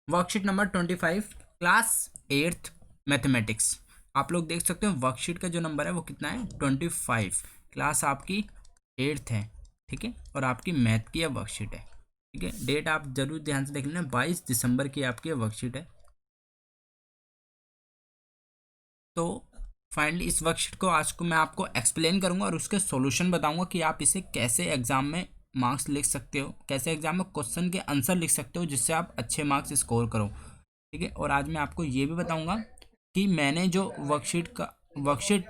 Worksheet number 25 class 8th mathematics. आप लोग देख सकते हो वर्कशीट का जो नंबर है वो कितना है 25। क्लास आपकी 8th है, ठीक है, और आपकी मैथ की वर्कशीट है, ठीक है। डेट आप जरूर ध्यान से देख लेना, 22 दिसंबर की आपकी वर्कशीट है। तो फाइनली इस वर्कशीट को आज को मैं आपको एक्सप्लेन करूंगा और उसके सॉल्यूशन बताऊंगा कि आप इसे कैसे एग्जाम में मार्क्स लिख सकते हो, कैसे एग्जाम में क्वेश्चन के आंसर लिख सकते हो जिससे आप अच्छे मार्क्स स्कोर करो, ठीक है। और आज मैं आपको ये भी बताऊंगा कि मैंने जो वर्कशीट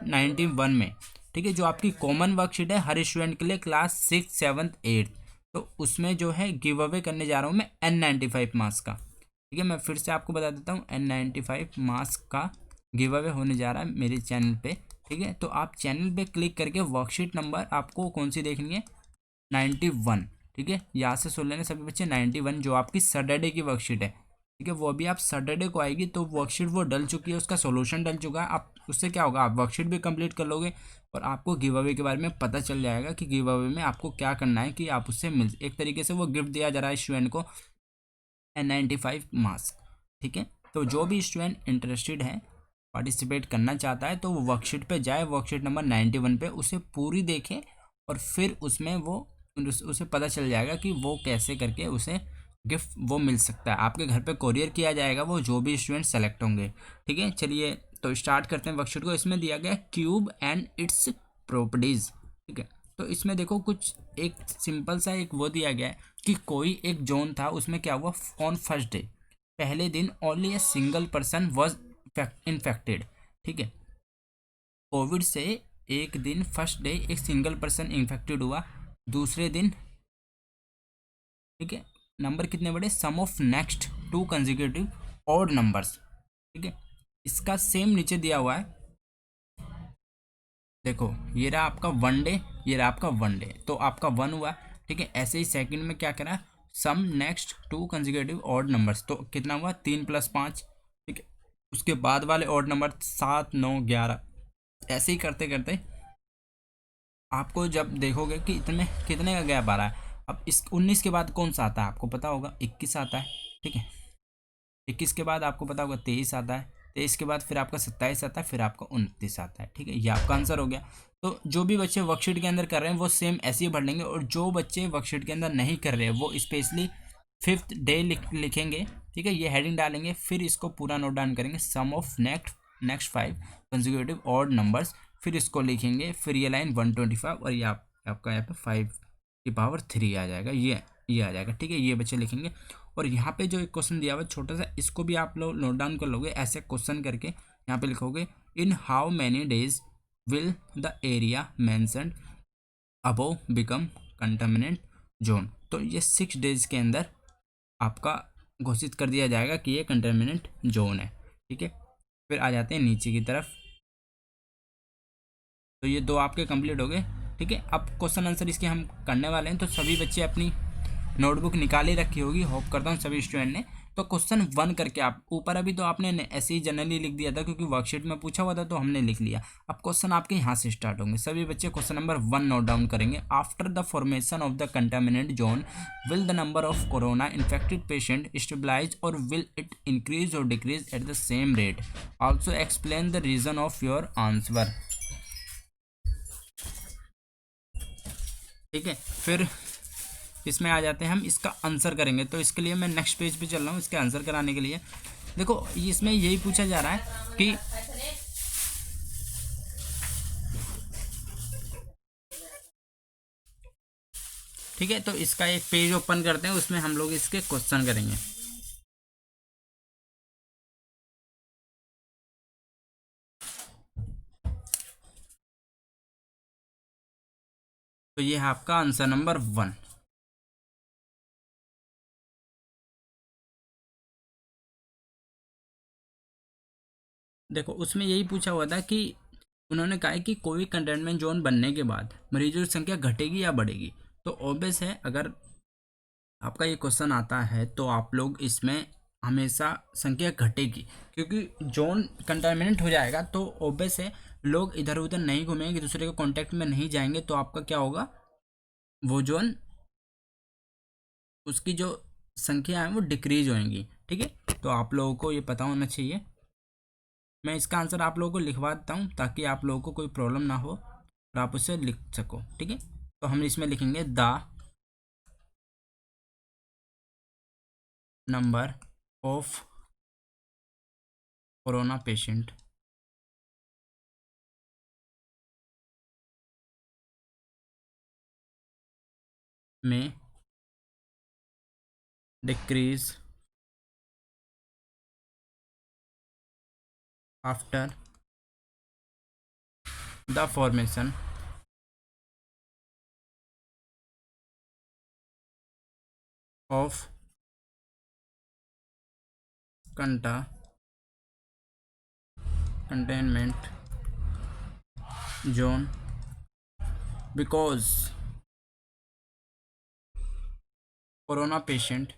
91 में, ठीक है, जो आपकी कॉमन वर्कशीट है हर स्टूडेंट के लिए क्लास 6 7 8, तो उसमें जो है गिव अवे करने जा रहा हूँ मैं N95 मार्क्स का, ठीक है। मैं फिर से आपको बता देता हूँ N95 मार्क्स का गिव अवे होने जा रहा है मेरे चैनल पे, ठीक है। तो आप चैनल पे क्लिक करके वर्कशीट नंबर आपको कौन सी देखनी है 91, ठीक है। यहाँ से सुन लेना सभी बच्चे 91 जो आपकी सैटरडे की वर्कशीट है, ठीक है। वो अभी आप सैटरडे को आएगी तो वर्कशीट वो डल चुकी है, उसका सॉल्यूशन डल चुका है। आप उससे क्या होगा, आप वर्कशीट भी कंप्लीट कर लोगे और आपको गिव अवे के बारे में पता चल जाएगा कि गिव अवे में आपको क्या करना है कि आप उससे मिल एक तरीके से वो गिफ्ट दिया जा रहा है स्टूडेंट को N95 मार्क्स, ठीक है। तो जो भी स्टूडेंट इंटरेस्टेड है पार्टिसिपेट करना चाहता है तो वो वर्कशीट पे जाए, वर्कशीट नंबर 91 पे उसे पूरी देखे और फिर उसमें वो उसे पता चल जाएगा कि वो कैसे करके उसे गिफ्ट वो मिल सकता है। आपके घर पे कोरियर किया जाएगा वो जो भी स्टूडेंट सेलेक्ट होंगे, ठीक है। चलिए तो स्टार्ट करते हैं वर्कशीट को। इसमें दिया गया क्यूब एंड इट्स प्रॉपर्टीज, ठीक है। तो इसमें देखो कुछ एक सिंपल सा एक वो दिया गया है कि कोई एक जोन था, उसमें क्या हुआ ऑन फर्स्ट डे, पहले दिन only a single person was infected, ठीक है। कोविड से एक दिन फर्स्ट डे एक सिंगल पर्सन इन्फेक्टेड हुआ, दूसरे दिन, ठीक है, नंबर कितने बड़े sum of next two consecutive odd numbers, ठीक है। इसका सेम नीचे दिया हुआ है, देखो ये रहा आपका वन डे, ये रहा आपका वन डे, तो आपका वन हुआ, ठीक है। ऐसे ही सेकंड में क्या करा sum next two consecutive odd numbers, तो कितना हुआ 3 + 5, ठीक है। उसके बाद वाले ऑड नंबर 7 9 11, ऐसे ही करते करते आपको जब देखोगे कि इतने कितने का गैप आ रहा है। अब इस 19 के बाद कौन सा आता है आपको पता होगा 21 आता है, ठीक है। 21 के बाद आपको पता होगा 23 आता है, 23 के बाद फिर आपका 27 आता है, फिर आपका 29 आता है, ठीक है। ये आपका आंसर हो गया। तो जो भी बच्चे वर्कशीट के अंदर कर रहे हैं वो सेम ऐसे ही भर लेंगे, और जो बच्चे वर्कशीट के अंदर नहीं कर रहे हैं वो स्पेशली 5th डे लिखेंगे, ठीक है। ये हेडिंग डालेंगे, फिर इसको पूरा नोट डाउन करेंगे sum of next 5 consecutive odd numbers, फिर इसको लिखेंगे, फिर ये लाइन 125 और ये आपका यहाँ पे 5 की पावर 3 आ जाएगा, ये आ जाएगा, ठीक है। ये बच्चे लिखेंगे। और यहाँ पे जो एक क्वेश्चन दिया हुआ छोटा सा, इसको भी आप लोग नोट डाउन कर लोगे ऐसे क्वेश्चन करके, यहाँ पे लिखोगे in how many days will the area mentioned above become contaminant zone. तो ये 6 डेज के अंदर आपका घोषित कर दिया जाएगा कि ये कंटामिनेंट जोन है, ठीक है। फिर आ जाते हैं नीचे की तरफ, तो ये दो आपके कंप्लीट हो गए, ठीक है। अब क्वेश्चन आंसर इसके हम करने वाले हैं, तो सभी बच्चे अपनी नोटबुक निकाली रखी होगी, होप करता हूँ सभी स्टूडेंट ने। तो क्वेश्चन 1 करके आप ऊपर अभी तो आपने ऐसे ही जनरली लिख दिया था क्योंकि वर्कशीट में पूछा हुआ था तो हमने लिख लिया। अब क्वेश्चन आपके यहाँ से स्टार्ट होंगे, सभी बच्चे क्वेश्चन नंबर 1 नोट डाउन करेंगे। After the formation of the contaminant zone will the number of corona infected patient stabilise or will it increase or decrease at the same rate. Also explain the reason of your answer, ठीक है। फिर इसमें आ जाते हैं हम इसका answer करेंगे, तो इसके लिए मैं नेक्स्ट पेज पे चल रहा हूँ इसके आंसर कराने के लिए। देखो इसमें यही पूछा जा रहा है कि ठीक है, तो इसका एक पेज ओपन करते हैं, उसमें हम लोग इसके क्वेश्चन करेंगे। तो ये है आपका आंसर नंबर 1। देखो उसमें यही पूछा हुआ था कि उन्होंने कहा है कि कोई कंटेनमेंट जोन बनने के बाद मरीजों की संख्या घटेगी या बढ़ेगी। तो ऑब्वियस है अगर आपका ये क्वेश्चन आता है तो आप लोग इसमें हमेशा संख्या घटेगी, क्योंकि जोन कंटामिनेंट हो जाएगा तो ऑब्वियस है लोग इधर उधर नहीं घूमेंगे, दूसरे के कांटेक्ट में नहीं जाएंगे, तो आपका क्या होगा वो जोन उसकी जो संख्या है वो डिक्रीज होएंगी। ठीक है, तो आप लोगों को ये पता होना चाहिए। मैं इसका आंसर आप लोगों को लिखवा देता हूँ ताकि आप लोगों को कोई प्रॉब्लम ना हो और आप उसे लिख सको। ठीक है, तो हम इसमें लिखेंगे the number of corona patient में decrease after the formation of containment zone because corona patient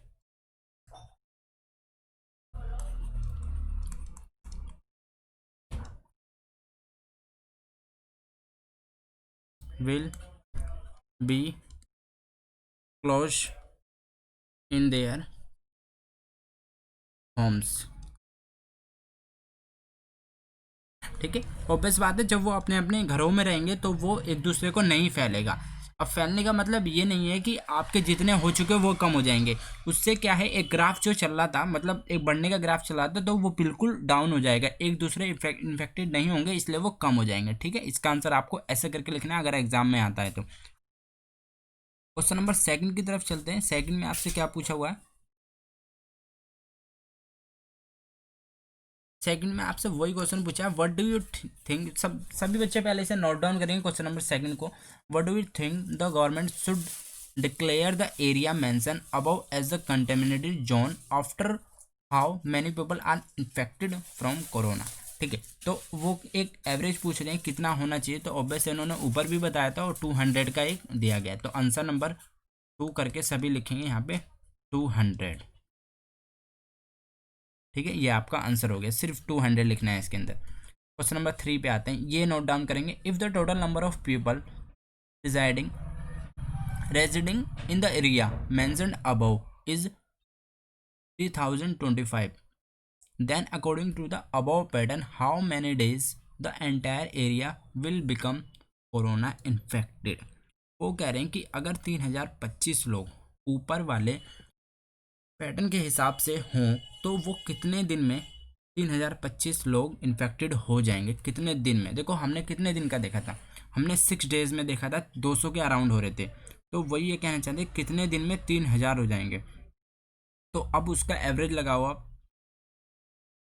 will be closed in their homes। ठीक है, ऑब्वियस बात है, जब वो अपने अपने घरों में रहेंगे तो वो एक दूसरे को नहीं फैलेगा। अब फैलने का मतलब ये नहीं है कि आपके जितने हो चुके वो कम हो जाएंगे। उससे क्या है, एक ग्राफ जो चल रहा था, मतलब एक बढ़ने का ग्राफ चल रहा था, तो वो बिल्कुल डाउन हो जाएगा, एक दूसरे इन्फेक्टेड नहीं होंगे, इसलिए वो कम हो जाएंगे। ठीक है, इसका आंसर आपको ऐसे करके लिखना है अगर एग्जाम में आता है तो। क्वेश्चन नंबर सेकंड की तरफ चलते हैं। सेकंड में आपसे क्या पूछा हुआ है? सेकंड में आपसे वही क्वेश्चन पूछा है, व्हाट डू यू थिंक। सभी बच्चे पहले से नोट डाउन करेंगे क्वेश्चन नंबर सेकंड को। What do you think the government should declare the area mention above as the contaminated zone after how many people are infected from corona. ठीक है, तो वो एक एवरेज पूछ रहे हैं कितना होना चाहिए, तो ऑब्वियसली उन्होंने ऊपर भी बताया था और 200 का एक दिया गया है, तो आंसर नंबर 2 करके सभी लिखेंगे यहाँ पे 200। ठीक है, ये आपका आंसर हो गया, सिर्फ 200 लिखना है इसके अंदर। क्वेश्चन नंबर 3 पे आते हैं, ये नोट डाउन करेंगे। If the total number of people residing residing in the area mentioned above is 3025, then according to the above pattern how many days the entire area will become corona infected. वो कह रहे हैं कि अगर 3025 लोग ऊपर वाले पैटर्न के हिसाब से हों तो वो कितने दिन में 3025 लोग इन्फेक्टेड हो जाएंगे, कितने दिन में। देखो हमने कितने दिन का देखा था, हमने 6 डेज में देखा था, 200 के अराउंड हो रहे थे, तो वही ये कहना चाहते कितने दिन में 3000 हो जाएंगे। तो अब उसका एवरेज लगाओ आप।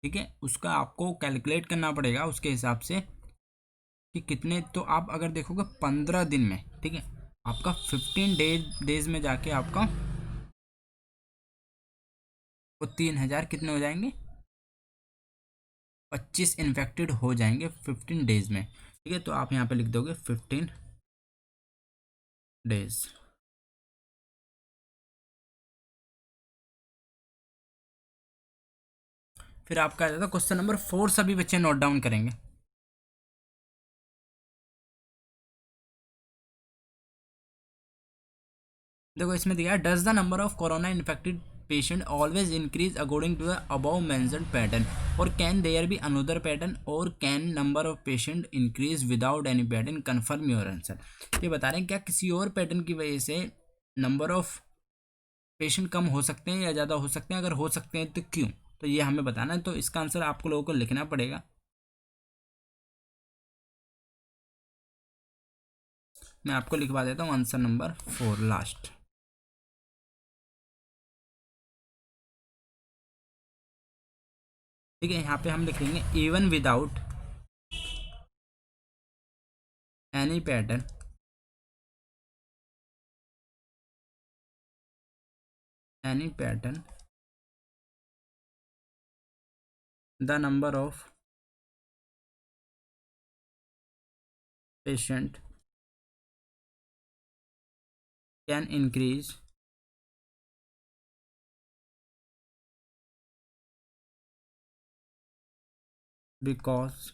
ठीक है, उसका आपको कैलकुलेट करना पड़ेगा उसके हिसाब से कि कितने, तो आप अगर देखोगे 15 दिन में, ठीक है, आपका 15 डेज में जाके आपका वो 3000 कितने हो जाएंगे, 25 इन्फेक्टेड हो जाएंगे 15 डेज में। ठीक है, तो आप यहाँ पे लिख दोगे 15 डेज। फिर आपका आ जाता है क्वेश्चन नंबर 4, सभी बच्चे नोट डाउन करेंगे। देखो इसमें दिया है, does the number of corona infected patient always increase according to the above mentioned pattern or can there be another pattern or can number of patient increase without any pattern, confirm your answer. ये बता रहे हैं क्या किसी और pattern की वजह से नंबर ऑफ पेशेंट कम हो सकते हैं या ज़्यादा हो सकते हैं, अगर हो सकते हैं तो क्यों, तो ये हमें बताना है। तो इसका आंसर आपको लोगों को लिखना पड़ेगा। मैं आपको लिखवा देता हूँ आंसर नंबर 4 लास्ट। ठीक है, यहाँ पे हम लिख लेंगे even without any pattern the number of patient can increase because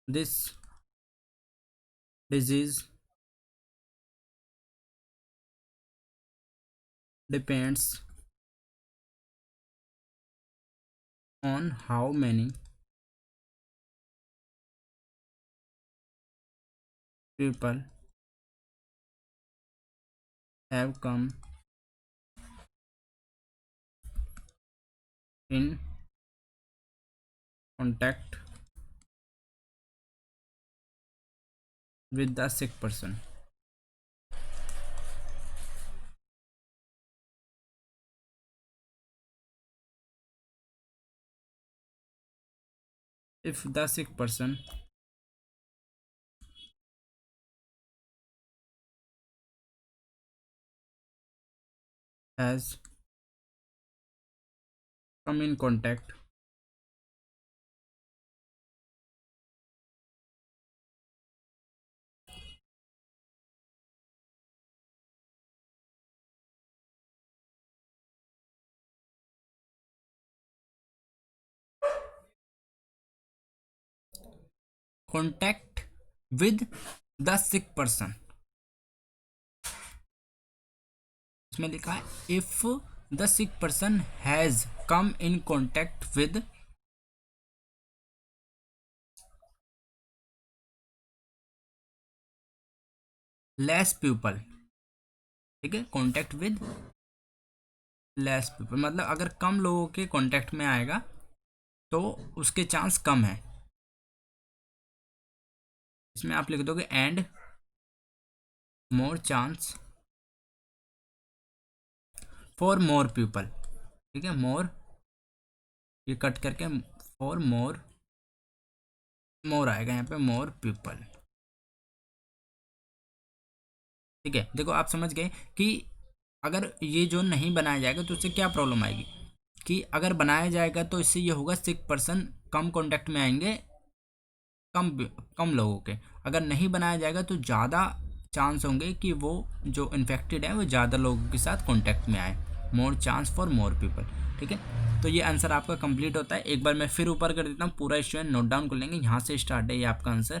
this disease depends on how many people have come in contact with the sick person. If the sick person has come in contact with the sick person, इसमें लिखा है if the sick person has come in contact with less people. ठीक है, contact with less people मतलब अगर कम लोगों के contact में आएगा तो उसके चांस कम है। इसमें आप लिख दोगे and more chance for more people. ठीक है, मोर ये कट करके फॉर मोर मोर आएगा यहाँ पे, मोर पीपल। ठीक है, देखो आप समझ गए कि अगर ये जो नहीं बनाया जाएगा तो उससे क्या प्रॉब्लम आएगी, कि अगर बनाया जाएगा तो इससे ये होगा सिक पर्सन कम कॉन्टैक्ट में आएंगे कम कम लोगों के। अगर नहीं बनाया जाएगा तो ज़्यादा चांस होंगे कि वो जो इन्फेक्टेड है वो ज़्यादा लोगों के साथ कॉन्टैक्ट में आए, more chance for more people. ठीक है, तो ये आंसर आपका कंप्लीट होता है। एक बार मैं फिर ऊपर कर देता हूँ, पूरा स्टूडेंट नोट डाउन कर लेंगे, यहाँ से स्टार्ट है ये आपका आंसर।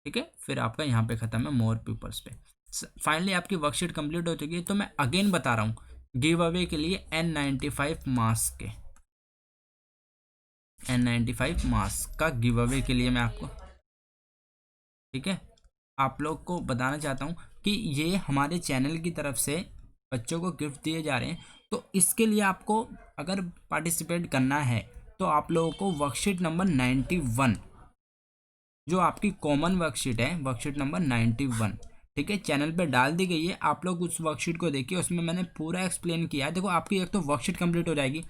ठीक है, फिर आपका यहाँ पे ख़त्म है मोर पीपल्स पे। फाइनली आपकी वर्कशीट कंप्लीट हो चुकी है। तो मैं अगेन बता रहा हूँ, गिव अवे के लिए N95 मास्क के, N95 मास्क का गिव अवे के लिए मैं आपको, ठीक है, आप लोग को बताना चाहता हूँ कि ये हमारे चैनल की तरफ से बच्चों को गिफ्ट दिए जा रहे हैं। तो इसके लिए आपको अगर पार्टिसिपेट करना है तो आप लोगों को वर्कशीट नंबर 91 जो आपकी कॉमन वर्कशीट है, वर्कशीट नंबर 91, ठीक है, चैनल पे डाल दी गई है। आप लोग उस वर्कशीट को देखिए, उसमें मैंने पूरा एक्सप्लेन किया है। देखो आपकी एक तो वर्कशीट कंप्लीट हो जाएगी,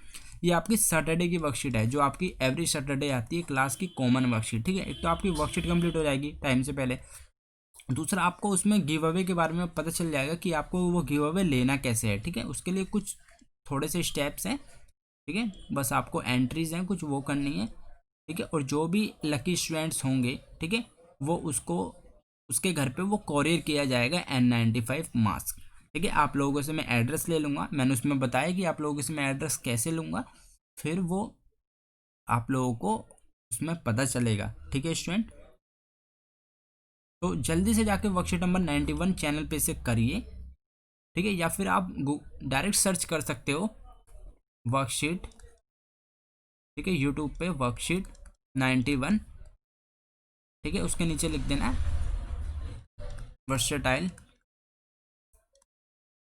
ये आपकी सैटरडे की वर्कशीट है जो आपकी एवरी सैटरडे आती है क्लास की कॉमन वर्कशीट। ठीक है, एक तो आपकी वर्कशीट कंप्लीट हो जाएगी टाइम से पहले, दूसरा आपको उसमें गिव अवे के बारे में पता चल जाएगा कि आपको वो गिव अवे लेना कैसे है। ठीक है, उसके लिए कुछ थोड़े से स्टेप्स हैं। ठीक है, बस आपको एंट्रीज हैं कुछ वो करनी है। ठीक है, और जो भी लकी स्टूडेंट्स होंगे, ठीक है, वो उसको उसके घर पे वो कोरियर किया जाएगा N95 मास्क। ठीक है, आप लोगों से मैं एड्रेस ले लूँगा, मैंने उसमें बताया कि आप लोगों से मैं एड्रेस कैसे लूँगा, फिर वो आप लोगों को उसमें पता चलेगा। ठीक है स्टूडेंट, तो जल्दी से जाके वर्कशीट नंबर 91 चैनल पे से करिए। ठीक है, या फिर आप डायरेक्ट सर्च कर सकते हो वर्कशीट। ठीक है, यूट्यूब पे वर्कशीट 91, ठीक है, उसके नीचे लिख देना वर्सेटाइल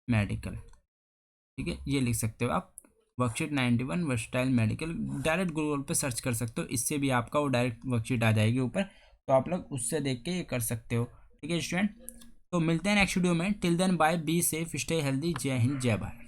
मेडिकल। ठीक है, ये लिख सकते हो आप worksheet 91 versatile medical, direct Google पे सर्च कर सकते हो, इससे भी आपका वो डायरेक्ट वर्कशीट आ जाएगी ऊपर, तो आप लोग उससे देख के ये कर सकते हो। ठीक है स्टूडेंट, तो मिलते हैं नेक्स्ट वीडियो में। Till then bye, be safe, stay healthy, जय हिंद जय भारत।